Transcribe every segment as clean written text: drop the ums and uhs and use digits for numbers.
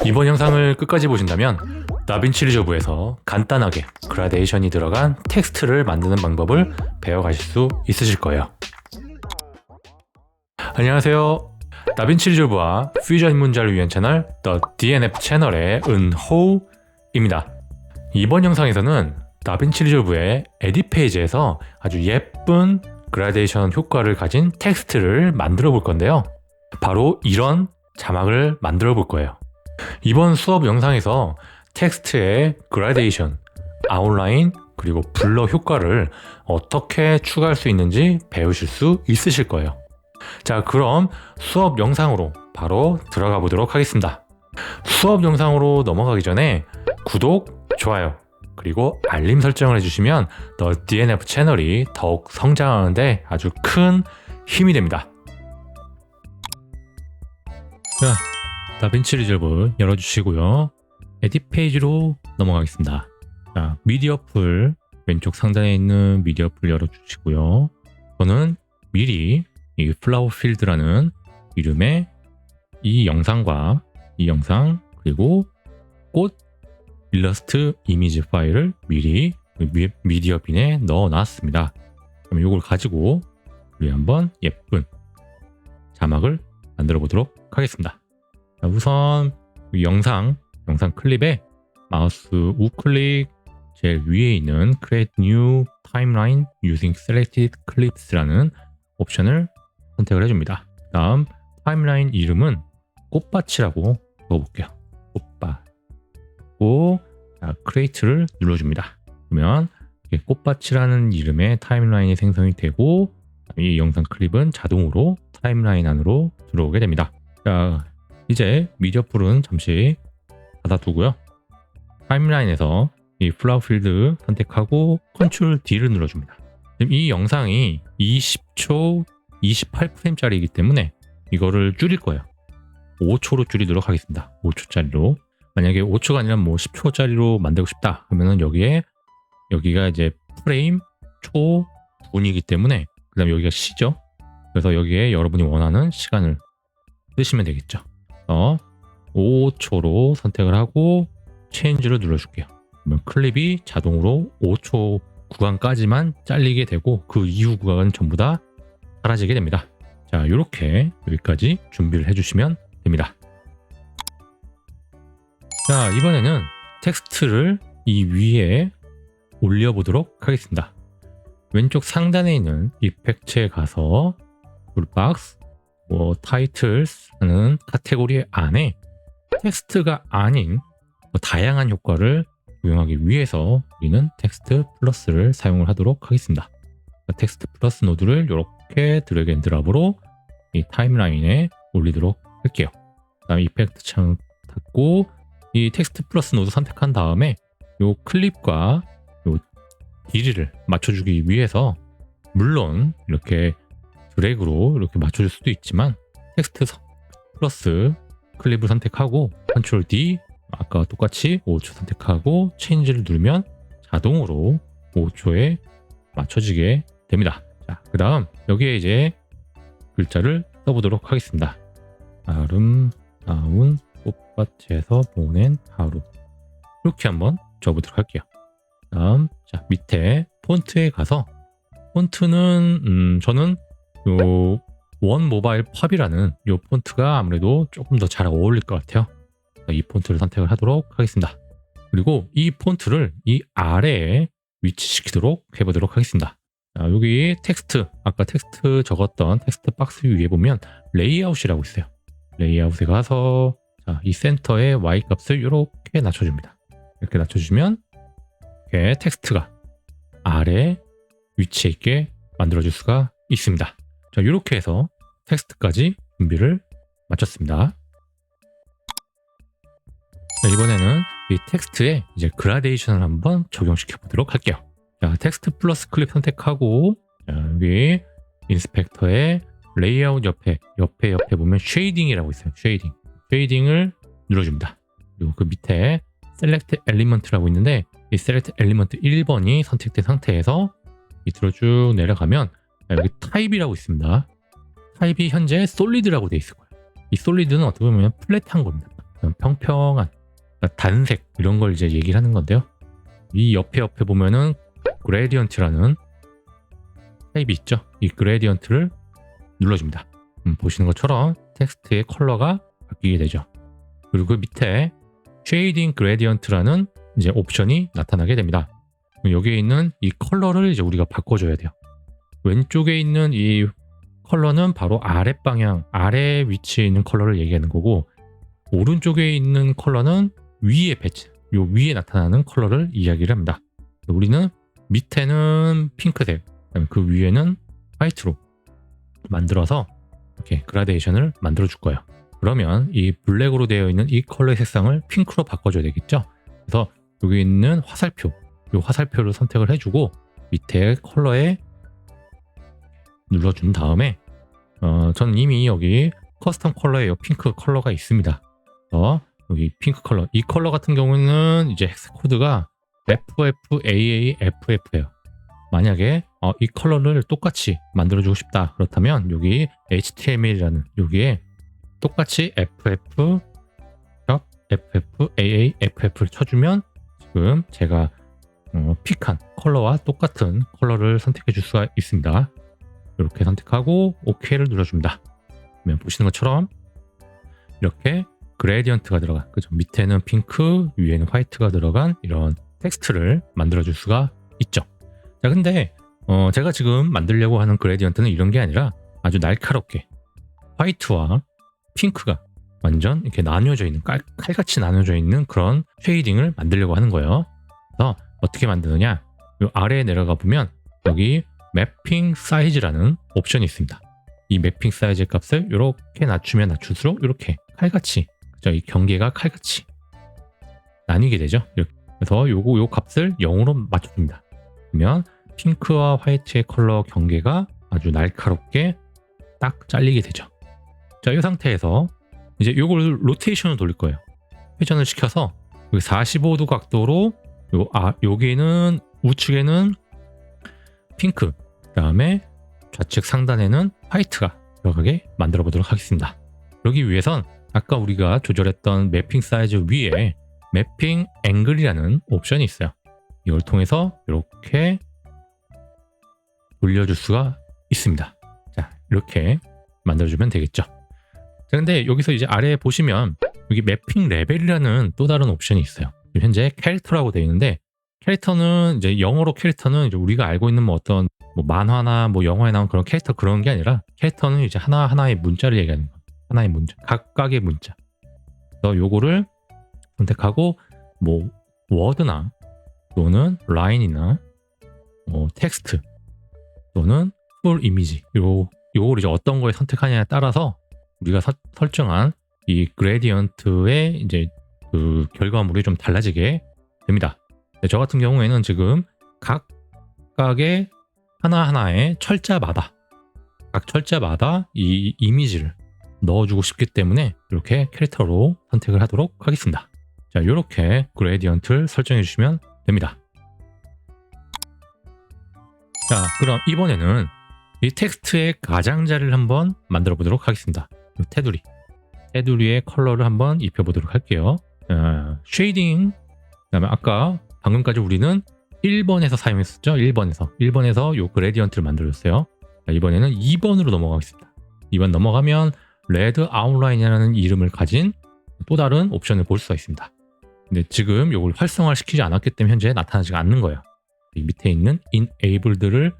이번 영상을 끝까지 보신다면 다빈치 리조브에서 간단하게 그라데이션이 들어간 텍스트를 만드는 방법을 배워가실 수 있으실 거예요. 안녕하세요. 다빈치 리조브와 퓨전 입문자를 위한 채널 The DNF 채널의 은호입니다. 이번 영상에서는 다빈치 리조브의 에딧 페이지에서 아주 예쁜 그라데이션 효과를 가진 텍스트를 만들어 볼 건데요. 바로 이런 자막을 만들어 볼 거예요. 이번 수업 영상에서 텍스트의 그라데이션, 아웃라인, 그리고 블러 효과를 어떻게 추가할 수 있는지 배우실 수 있으실 거예요. 자, 그럼 수업 영상으로 바로 들어가 보도록 하겠습니다. 수업 영상으로 넘어가기 전에 구독, 좋아요, 그리고 알림 설정을 해주시면 The DNF 채널이 더욱 성장하는데 아주 큰 힘이 됩니다. 자, 다빈치 리졸브 열어주시고요. 에딧 페이지로 넘어가겠습니다. 자, 미디어 풀 왼쪽 상단에 있는 미디어 풀 열어주시고요. 저는 미리 이 플라워 필드라는 이름의 이 영상과 이 영상 그리고 꽃 일러스트 이미지 파일을 미리 미디어 빈에 넣어 놨습니다. 그럼 이걸 가지고 우리 한번 예쁜 자막을 만들어 보도록 하겠습니다. 자, 우선 영상 클립에 마우스 우클릭 제일 위에 있는 Create New Timeline Using Selected Clips라는 옵션을 선택을 해줍니다. 다음 타임라인 이름은 꽃밭이라고 적어볼게요. 꽃밭. 자, Create를 눌러줍니다. 그러면 꽃밭이라는 이름의 타임라인이 생성이 되고 이 영상 클립은 자동으로 타임라인 안으로 들어오게 됩니다. 자, 이제 미디어 풀은 잠시 닫아두고요. 타임라인에서 이 플라워 필드 선택하고 Ctrl D를 눌러줍니다. 지금 이 영상이 20초 28프레임짜리이기 때문에 이거를 줄일 거예요. 5초로 줄이도록 하겠습니다. 5초짜리로. 만약에 5초가 아니라 뭐 10초짜리로 만들고 싶다 그러면은 여기가 이제 프레임 초 분이기 때문에 그 다음에 여기가 시죠. 그래서 여기에 여러분이 원하는 시간을 쓰시면 되겠죠. 5초로 선택을 하고 체인지를 눌러줄게요. 그러면 클립이 자동으로 5초 구간까지만 잘리게 되고 그 이후 구간은 전부 다 사라지게 됩니다. 자, 이렇게 여기까지 준비를 해주시면 됩니다. 자, 이번에는 텍스트를 이 위에 올려보도록 하겠습니다. 왼쪽 상단에 있는 이펙트에 가서 툴박스, 타이틀스 하는 카테고리 안에 텍스트가 아닌 다양한 효과를 적용하기 위해서 우리는 텍스트 플러스를 사용을 하도록 하겠습니다. 텍스트 플러스 노드를 이렇게 드래그 앤 드랍으로 이 타임라인에 올리도록 할게요. 그다음 이펙트 창 닫고 이 텍스트 플러스 노드 선택한 다음에 이 클립과 이 길이를 맞춰주기 위해서 물론 이렇게 드래그로 이렇게 맞춰줄 수도 있지만 텍스트 플러스 클립을 선택하고 Ctrl D 아까와 똑같이 5초 선택하고 체인지를 누르면 자동으로 5초에 맞춰지게 됩니다. 자, 그 다음 여기에 이제 글자를 써보도록 하겠습니다. 아름다운 꽃밭에서 보낸 하루. 이렇게 한번 적어보도록 할게요. 다음 자, 밑에 폰트에 가서 폰트는 저는 요 원 모바일 팝이라는 요 폰트가 아무래도 조금 더 잘 어울릴 것 같아요. 이 폰트를 선택을 하도록 하겠습니다. 그리고 이 폰트를 이 아래에 위치시키도록 해보도록 하겠습니다. 자, 여기 텍스트, 아까 텍스트 적었던 텍스트 박스 위에 보면 레이아웃이라고 있어요. 레이아웃에 가서 자, 이 센터의 Y 값을 이렇게 낮춰줍니다. 이렇게 낮춰주면 이렇게 텍스트가 아래 위치에 있게 만들어줄 수가 있습니다. 자, 이렇게 해서 텍스트까지 준비를 마쳤습니다. 자, 이번에는 이 텍스트에 이제 그라데이션을 한번 적용시켜 보도록 할게요. 자, 텍스트 플러스 클립 선택하고 자, 여기 인스펙터의 레이아웃 옆에 보면 쉐이딩이라고 있어요. 쉐이딩을 눌러줍니다. 그리고 그 밑에 셀렉트 엘리먼트라고 있는데 이 셀렉트 엘리먼트 1번이 선택된 상태에서 밑으로 쭉 내려가면 여기 타입이라고 있습니다. 타입이 현재 솔리드라고 되어 있을 거예요. 이 솔리드는 어떻게 보면 플랫한 겁니다. 평평한 단색 이런 걸 이제 얘기를 하는 건데요. 이 옆에 보면은 그레디언트라는 타입이 있죠. 이 그레디언트를 눌러줍니다. 보시는 것처럼 텍스트의 컬러가 바뀌게 되죠. 그리고 그 밑에 쉐이딩 그레디언트라는 이제 옵션이 나타나게 됩니다. 여기에 있는 이 컬러를 이제 우리가 바꿔줘야 돼요. 왼쪽에 있는 이 컬러는 바로 아랫방향, 아래 위치에 있는 컬러를 얘기하는 거고, 오른쪽에 있는 컬러는 위에 배치, 요 위에 나타나는 컬러를 이야기를 합니다. 우리는 밑에는 핑크색, 그다음에 그 위에는 화이트로 만들어서 이렇게 그라데이션을 만들어 줄 거예요. 그러면 이 블랙으로 되어 있는 이 컬러의 색상을 핑크로 바꿔줘야 되겠죠. 그래서 여기 있는 화살표, 이 화살표를 선택을 해주고 밑에 컬러에 눌러준 다음에 저는 이미 여기 커스텀 컬러에 이 핑크 컬러가 있습니다. 그래서 여기 핑크 컬러, 이 컬러 같은 경우는 이제 헥스 코드가 FFAAFF예요. 만약에 이 컬러를 똑같이 만들어주고 싶다 그렇다면 여기 HTML이라는 여기에 똑같이 FFAAFF를 쳐주면 지금 제가 픽한 컬러와 똑같은 컬러를 선택해 줄 수가 있습니다. 이렇게 선택하고 OK를 눌러줍니다. 그러면 보시는 것처럼 이렇게 그레디언트가 들어간, 그죠? 밑에는 핑크, 위에는 화이트가 들어간 이런 텍스트를 만들어 줄 수가 있죠. 자, 근데 제가 지금 만들려고 하는 그레디언트는 이런 게 아니라 아주 날카롭게 화이트와 핑크가 완전 이렇게 나뉘어져 있는, 칼같이 나뉘어져 있는 그런 쉐이딩을 만들려고 하는 거예요. 그래서 어떻게 만드느냐, 이 아래에 내려가 보면 여기 매핑 사이즈라는 옵션이 있습니다. 이 매핑 사이즈 값을 이렇게 낮추면 낮출수록 이렇게 칼같이, 그죠? 이 경계가 칼같이 나뉘게 되죠. 이렇게. 그래서 요 값을 0으로 맞춰줍니다. 그러면 핑크와 화이트의 컬러 경계가 아주 날카롭게 딱 잘리게 되죠. 자, 이 상태에서 이제 요걸 로테이션을 돌릴 거예요. 회전을 시켜서 여기 45도 각도로 여기는 우측에는 핑크, 그 다음에 좌측 상단에는 화이트가 들어가게 만들어 보도록 하겠습니다. 그러기 위해선 아까 우리가 조절했던 매핑 사이즈 위에 매핑 앵글이라는 옵션이 있어요. 이걸 통해서 이렇게 돌려줄 수가 있습니다. 자, 이렇게 만들어주면 되겠죠. 자, 근데 여기서 이제 아래에 보시면 여기 매핑 레벨이라는 또 다른 옵션이 있어요. 현재 캐릭터라고 되어 있는데, 캐릭터는 이제 영어로 캐릭터는 이제 우리가 알고 있는 뭐 어떤 뭐 만화나 뭐 영화에 나온 그런 캐릭터 그런 게 아니라, 캐릭터는 이제 하나하나의 문자를 얘기하는 거예요. 하나의 문자, 각각의 문자. 그래서 요거를 선택하고 뭐 워드나 또는 라인이나 텍스트 또는 풀 이미지, 요걸 이제 어떤 걸 선택하냐에 따라서 우리가 설정한 이 그레디언트의 이제 그 결과물이 좀 달라지게 됩니다. 저 같은 경우에는 지금 각각의 하나하나의 철자마다, 각 철자마다 이 이미지를 넣어주고 싶기 때문에 이렇게 캐릭터로 선택을 하도록 하겠습니다. 자, 이렇게 그레디언트를 설정해 주시면 됩니다. 자, 그럼 이번에는 이 텍스트의 가장자리를 한번 만들어 보도록 하겠습니다. 테두리의 컬러를 한번 입혀보도록 할게요. 쉐이딩, 그 다음에 아까 방금까지 우리는 1번에서 사용했었죠. 1번에서 요 그레디언트를 만들었어요. 자, 이번에는 2번으로 넘어가겠습니다. 2번 넘어가면 레드 아웃라인이라는 이름을 가진 또 다른 옵션을 볼 수가 있습니다. 근데 지금 이걸 활성화시키지 않았기 때문에 현재 나타나지 않는 거예요. 이 밑에 있는 enabled를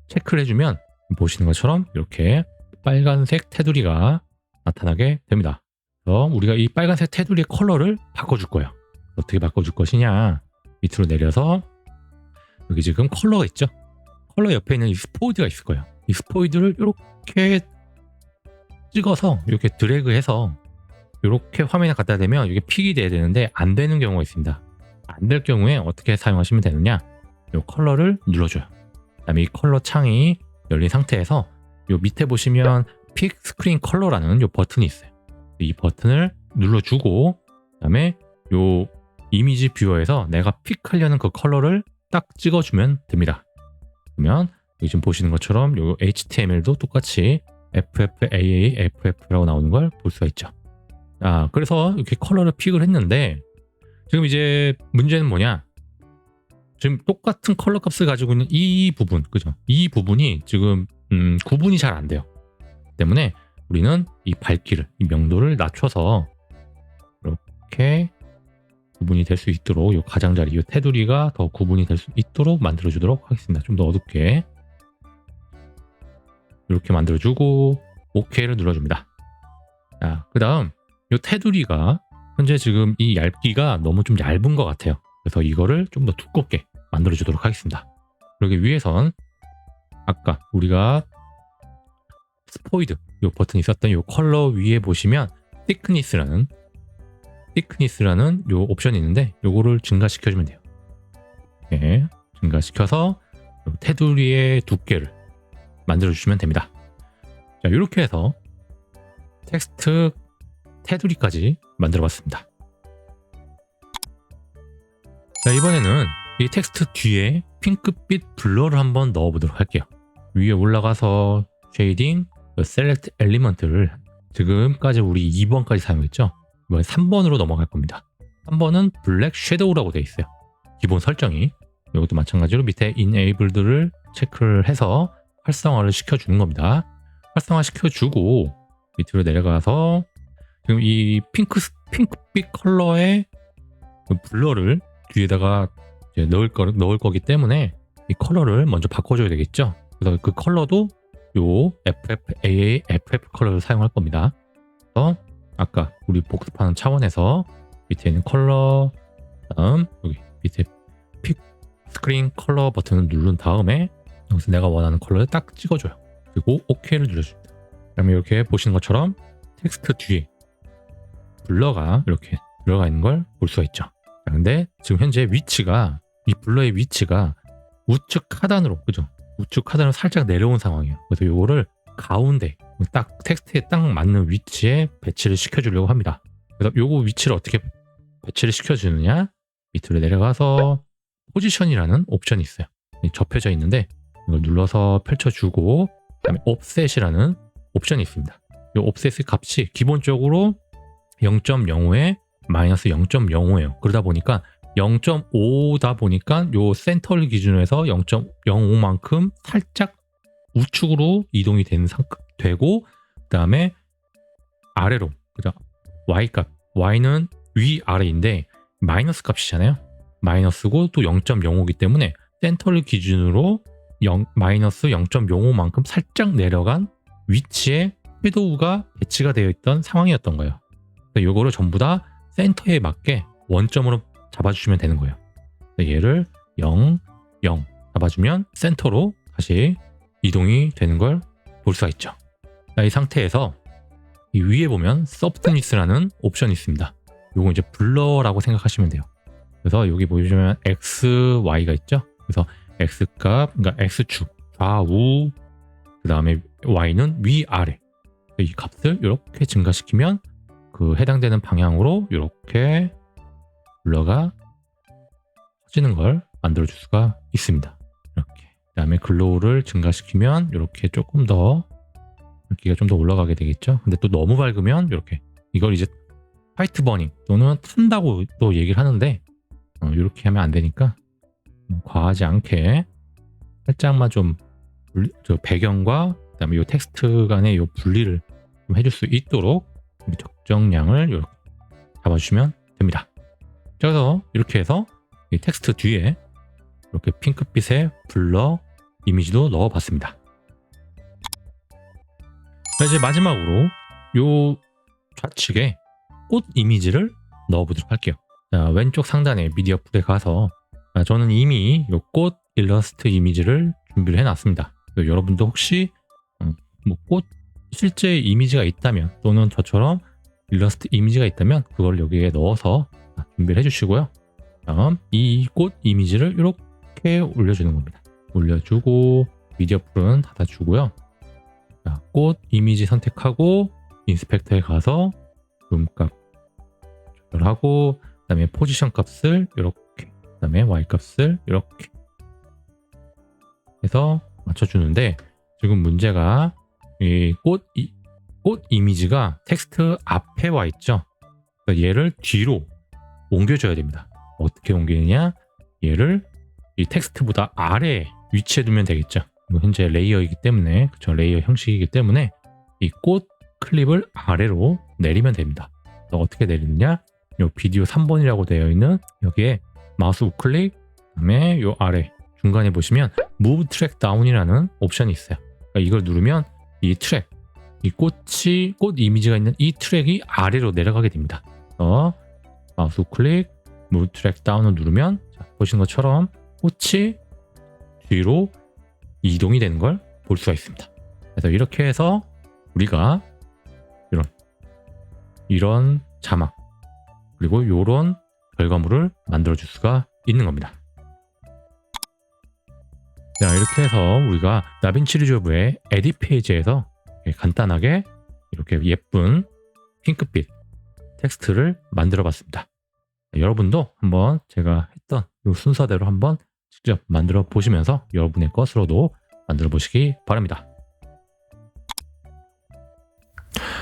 체크를 해주면 보시는 것처럼 이렇게 빨간색 테두리가 나타나게 됩니다. 그래서 우리가 이 빨간색 테두리의 컬러를 바꿔줄 거예요. 어떻게 바꿔줄 것이냐, 밑으로 내려서 여기 지금 컬러가 있죠. 컬러 옆에 있는 이 스포이드가 있을 거예요. 이 스포이드를 이렇게 찍어서 이렇게 드래그해서 이렇게 화면에 갖다 대면 이게 픽이 돼야 되는데 안 되는 경우가 있습니다. 안 될 경우에 어떻게 사용하시면 되느냐, 이 컬러를 눌러줘요. 그 다음에 이 컬러 창이 열린 상태에서 이 밑에 보시면 픽 스크린 컬러라는 이 버튼이 있어요. 이 버튼을 눌러주고 그 다음에 이 이미지 뷰어에서 내가 픽하려는 그 컬러를 딱 찍어주면 됩니다. 그러면 여기 지금 보시는 것처럼 이 HTML도 똑같이 FFAAFF라고 나오는 걸 볼 수가 있죠. 그래서 이렇게 컬러를 픽을 했는데 지금 이제 문제는 뭐냐? 지금 똑같은 컬러 값을 가지고 있는 이 부분, 그죠? 이 부분이 지금 구분이 잘 안 돼요. 때문에 우리는 이 밝기를, 이 명도를 낮춰서 이렇게 구분이 될 수 있도록 이 가장자리, 이 테두리가 더 구분이 될 수 있도록 만들어주도록 하겠습니다. 좀 더 어둡게 이렇게 만들어주고 OK를 눌러줍니다. 자, 그 다음 이 테두리가 현재 지금 이 얇기가 너무 좀 얇은 것 같아요. 그래서 이거를 좀 더 두껍게 만들어주도록 하겠습니다. 여기 위에선 아까 우리가 스포이드 이 버튼이 있었던 이 컬러 위에 보시면 thickness라는 이 옵션이 있는데 요거를 증가시켜주면 돼요. 네, 증가시켜서 테두리의 두께를 만들어주시면 됩니다. 자, 이렇게 해서 텍스트 테두리까지 만들어봤습니다. 자, 이번에는 이 텍스트 뒤에 핑크빛 블러를 한번 넣어보도록 할게요. 위에 올라가서 쉐이딩, 셀렉트 엘리먼트를 지금까지 우리 2번까지 사용했죠. 이번에 3번으로 넘어갈 겁니다. 3번은 블랙 섀도우라고 되어 있어요. 기본 설정이. 이것도 마찬가지로 밑에 enabled를 체크를 해서 활성화를 시켜주는 겁니다. 활성화 시켜주고 밑으로 내려가서 지금 이 핑크빛 컬러의 블러를 뒤에다가 이제 넣을 거기 때문에 이 컬러를 먼저 바꿔줘야 되겠죠. 그래서 그 컬러도 요 FFAA FF 컬러를 사용할 겁니다. 그래서 아까 우리 복습하는 차원에서 밑에 있는 컬러, 다음 여기 밑에 픽 스크린 컬러 버튼을 누른 다음에 여기서 내가 원하는 컬러를 딱 찍어줘요. 그리고 OK를 눌러줍니다. 그러면 이렇게 보시는 것처럼 텍스트 뒤에 블러가 이렇게 들어가 있는 걸 볼 수가 있죠. 근데 지금 현재 위치가 이 블러의 위치가 우측 하단으로, 그죠? 우측 하단으로 살짝 내려온 상황이에요. 그래서 요거를 가운데 딱 텍스트에 딱 맞는 위치에 배치를 시켜주려고 합니다. 그래서 요거 위치를 어떻게 배치를 시켜주느냐? 밑으로 내려가서 포지션이라는 옵션이 있어요. 접혀져 있는데 이걸 눌러서 펼쳐주고 그다음에 offset이라는 옵션이 있습니다. 이 offset의 값이 기본적으로 0.05에 마이너스 0.05예요. 그러다 보니까 0.5다 보니까 요 센터를 기준으로 해서 0.05만큼 살짝 우측으로 이동이 되고 그다음에 아래로, 그죠? y값, y는 위아래인데 마이너스 값이잖아요. 마이너스고 또 0.05이기 때문에 센터를 기준으로 마이너스 0.05만큼 살짝 내려간 위치에 섀도우가 배치가 되어 있던 상황이었던 거예요. 그래서 이거를 전부 다 센터에 맞게 원점으로 잡아주시면 되는 거예요. 얘를 0, 0 잡아주면 센터로 다시 이동이 되는 걸 볼 수가 있죠. 이 상태에서 이 위에 보면 Substance 옵션이 있습니다. 요거 이제 블러라고 생각하시면 돼요. 그래서 여기 보시면 X, Y가 있죠. 그래서 X값, 그러니까 X축, 좌우, 그 다음에 Y는 위아래. 이 값을 이렇게 증가시키면 그 해당되는 방향으로 이렇게 블러가 퍼지는 걸 만들어줄 수가 있습니다. 이렇게. 그 다음에 글로우를 증가시키면 이렇게 조금 더 밝기가 좀 더 올라가게 되겠죠. 근데 또 너무 밝으면 이렇게 이걸 이제 화이트 버닝 또는 탄다고 또 얘기를 하는데 이렇게 하면 안 되니까 과하지 않게 살짝만 좀 배경과 그다음에 이 텍스트 간의 이 분리를 좀 해줄 수 있도록 적정량을 이렇게 잡아주시면 됩니다. 그래서 이렇게 해서 이 텍스트 뒤에 이렇게 핑크빛의 블러 이미지도 넣어봤습니다. 자, 이제 마지막으로 이 좌측에 꽃 이미지를 넣어보도록 할게요. 자, 왼쪽 상단에 미디어 풀에 가서 저는 이미 이 꽃 일러스트 이미지를 준비를 해놨습니다. 여러분도 혹시 꽃 실제 이미지가 있다면 또는 저처럼 일러스트 이미지가 있다면 그걸 여기에 넣어서 준비를 해주시고요. 다음 이 꽃 이미지를 이렇게 올려주는 겁니다. 올려주고 미디어 풀은 닫아주고요. 자, 꽃 이미지 선택하고 인스펙터에 가서 룸값 조절하고 그 다음에 포지션 값을 이렇게 그 다음에 Y 값을 이렇게 해서 맞춰주는데 지금 문제가 이 꽃 이미지가 텍스트 앞에 와 있죠. 그러니까 얘를 뒤로 옮겨줘야 됩니다. 어떻게 옮기느냐? 얘를 이 텍스트보다 아래 위치해 두면 되겠죠. 이거 현재 레이어이기 때문에, 그쵸? 레이어 형식이기 때문에 이 꽃 클립을 아래로 내리면 됩니다. 어떻게 내리느냐? 요 비디오 3번이라고 되어 있는 여기에 마우스 우클릭, 그다음에 요 아래 중간에 보시면 Move Track Down이라는 옵션이 있어요. 그러니까 이걸 누르면 이 트랙, 이 꽃 이미지가 있는 이 트랙이 아래로 내려가게 됩니다. 그래서 마우스 우클릭, Move Track Down을 누르면 자, 보시는 것처럼 꽃이 뒤로 이동이 되는 걸 볼 수가 있습니다. 그래서 이렇게 해서 우리가 이런 자막 그리고 이런 결과물을 만들어 줄 수가 있는 겁니다. 자, 이렇게 해서 우리가 다빈치 리졸브의 에딧 페이지에서 간단하게 이렇게 예쁜 핑크빛 텍스트를 만들어 봤습니다. 여러분도 한번 제가 했던 이 순서대로 한번 직접 만들어 보시면서 여러분의 것으로도 만들어 보시기 바랍니다.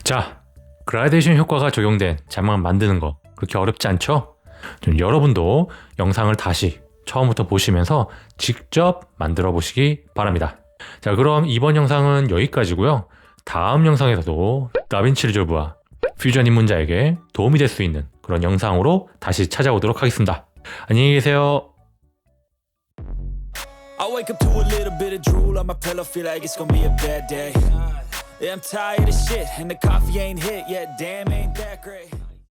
자, 그라데이션 효과가 적용된 자막을 만드는 거 그렇게 어렵지 않죠? 좀 여러분도 영상을 다시 처음부터 보시면서 직접 만들어 보시기 바랍니다. 자, 그럼 이번 영상은 여기까지고요. 다음 영상에서도 다빈치 리졸브와 퓨전 입문자에게 도움이 될 수 있는 그런 영상으로 다시 찾아오도록 하겠습니다. 안녕히 계세요. I wake up to a little bit of drool on my pillow, feel like it's gonna be a bad day. Yeah, I'm tired of shit, and the coffee ain't hit yet, damn, ain't that great.